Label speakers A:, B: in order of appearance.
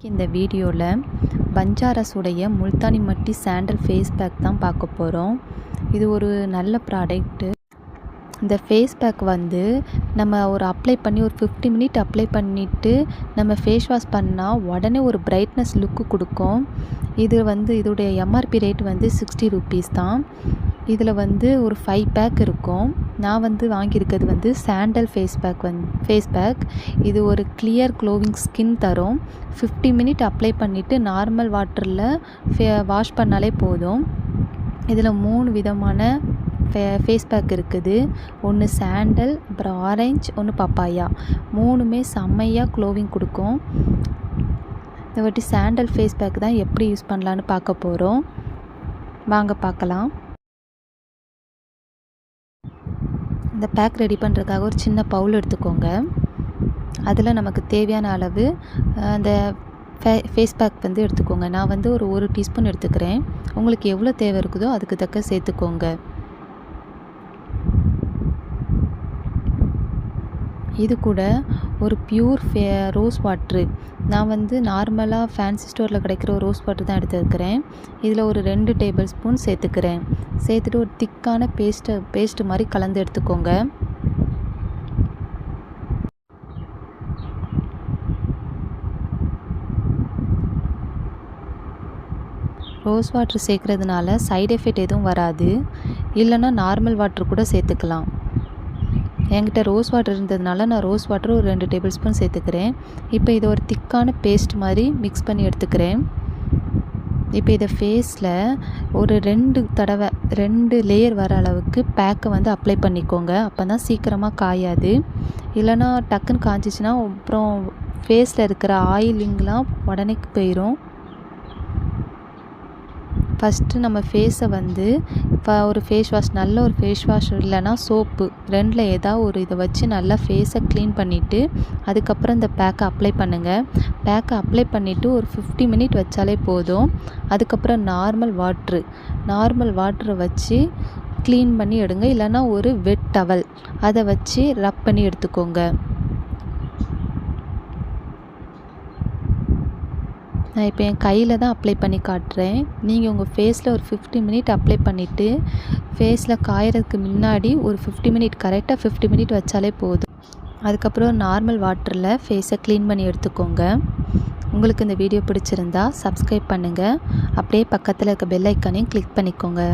A: இந்த வீடியோவில் பஞ்சாரஸுடைய முல்தானி மட்டி sandal face pack தான் பார்க்க போகிறோம். இது ஒரு நல்ல ப்ராடக்ட்டு. இந்த ஃபேஸ் பேக் வந்து நம்ம ஒரு அப்ளை பண்ணி ஒரு 50 மினிட் அப்ளை பண்ணிவிட்டு நம்ம ஃபேஸ் வாஷ் பண்ணால் உடனே ஒரு பிரைட்னஸ் லுக்கு கொடுக்கும். இது வந்து இதோடைய எம்ஆர்பி ரேட் வந்து 60 ரூபீஸ் தான். இதில் வந்து ஒரு 5 பேக் இருக்கும். நான் வந்து வாங்கியிருக்கிறது வந்து சாண்டல் ஃபேஸ் பேக். இது ஒரு கிளியர் க்ளோவிங் ஸ்கின் தரும். 50 மினிட் அப்ளை பண்ணிவிட்டு நார்மல் வாட்டரில் வாஷ் பண்ணாலே போதும். இதில் 3 விதமான ஃபேஸ் பேக் இருக்குது. ஒன்று சாண்டல், அப்புறம் ஆரஞ்சு, ஒன்று பப்பாயா. 3மே செம்மையாக க்ளோவிங் கொடுக்கும். இந்த வாட்டி சாண்டல் ஃபேஸ் பேக் தான் எப்படி யூஸ் பண்ணலான்னு பார்க்க போகிறோம். வாங்க பார்க்கலாம். இந்த பேக் ரெடி பண்ணுறதுக்காக ஒரு சின்ன பவுல் எடுத்துக்கோங்க. அதில் நமக்கு தேவையான அளவு அந்த ஃபேஸ் பேக் வந்து எடுத்துக்கோங்க. நான் வந்து ஒரு 1 டீஸ்பூன் எடுத்துக்கிறேன். உங்களுக்கு எவ்வளோ தேவை இருக்குதோ அதுக்கு தக்க சேர்த்துக்கோங்க. இது கூட ஒரு பியூர் ரோஸ் வாட்ரு. நான் வந்து நார்மலாக ஃபேன்சி ஸ்டோரில் கிடைக்கிற ஒரு ரோஸ் வாட்டர் தான் எடுத்துருக்கிறேன். இதில் ஒரு 2 டேபிள் ஸ்பூன் சேர்த்துக்கிறேன். சேர்த்துட்டு ஒரு திக்கான பேஸ்ட்டு மாதிரி கலந்து எடுத்துக்கோங்க. ரோஸ் வாட்ரு சேர்க்குறதுனால சைடு எஃபெக்ட் எதுவும் வராது. இல்லைன்னா நார்மல் வாட்ரு கூட சேர்த்துக்கலாம். என்கிட்ட ரோஸ் வாட்டர் இருந்ததுனால நான் ரோஸ் வாட்டர் ஒரு 2 டேபிள் ஸ்பூன் சேர்த்துக்கிறேன். இப்போ இதை ஒரு திக்கான பேஸ்ட் மாதிரி மிக்ஸ் பண்ணி எடுத்துக்கிறேன். இப்போ இதை ஃபேஸில் ஒரு 2 லேயர் வர அளவுக்கு பேக்கை வந்து அப்ளை பண்ணிக்கோங்க. அப்போ தான் சீக்கிரமாக காயாது. இல்லைன்னா டக்குன்னு காய்ச்சிச்சின்னா அப்புறம் ஃபேஸில் இருக்கிற ஆயிலிங்லாம் உடனே போயிடும். ஃபஸ்ட்டு நம்ம ஃபேஸை வந்து ஒரு ஃபேஸ் வாஷ், நல்ல ஒரு ஃபேஸ் வாஷ் இல்லைனா சோப்பு 2ல் ஏதாவது ஒரு இதை வச்சு நல்லா ஃபேஸை க்ளீன் பண்ணிவிட்டு அதுக்கப்புறம் இந்த பேக்கை அப்ளை பண்ணுங்கள். பேக்கை அப்ளை பண்ணிவிட்டு ஒரு 50 மினிட் வச்சாலே போதும். அதுக்கப்புறம் நார்மல் வாட்டரை வச்சு க்ளீன் பண்ணி எடுங்க. இல்லைனா ஒரு வெட் டவல் அதை வச்சு ரப் பண்ணி எடுத்துக்கோங்க. நான் இப்போ என் கையில் தான் அப்ளை பண்ணி காட்டுறேன். நீங்கள் உங்கள் ஃபேஸில் ஒரு 50 மினிட் அப்ளை பண்ணிவிட்டு ஃபேஸில் காயறதுக்கு முன்னாடி ஒரு 50 மினிட் கரெக்டாக 50 மினிட் வச்சாலே போதும். அதுக்கப்புறம் நார்மல் வாட்டரில் ஃபேஸை க்ளீன் பண்ணி எடுத்துக்கோங்க. உங்களுக்கு இந்த வீடியோ பிடிச்சிருந்தா சப்ஸ்கிரைப் பண்ணுங்கள். அப்படியே பக்கத்தில் இருக்க பெல் ஐக்கானையும் கிளிக் பண்ணிக்கோங்க.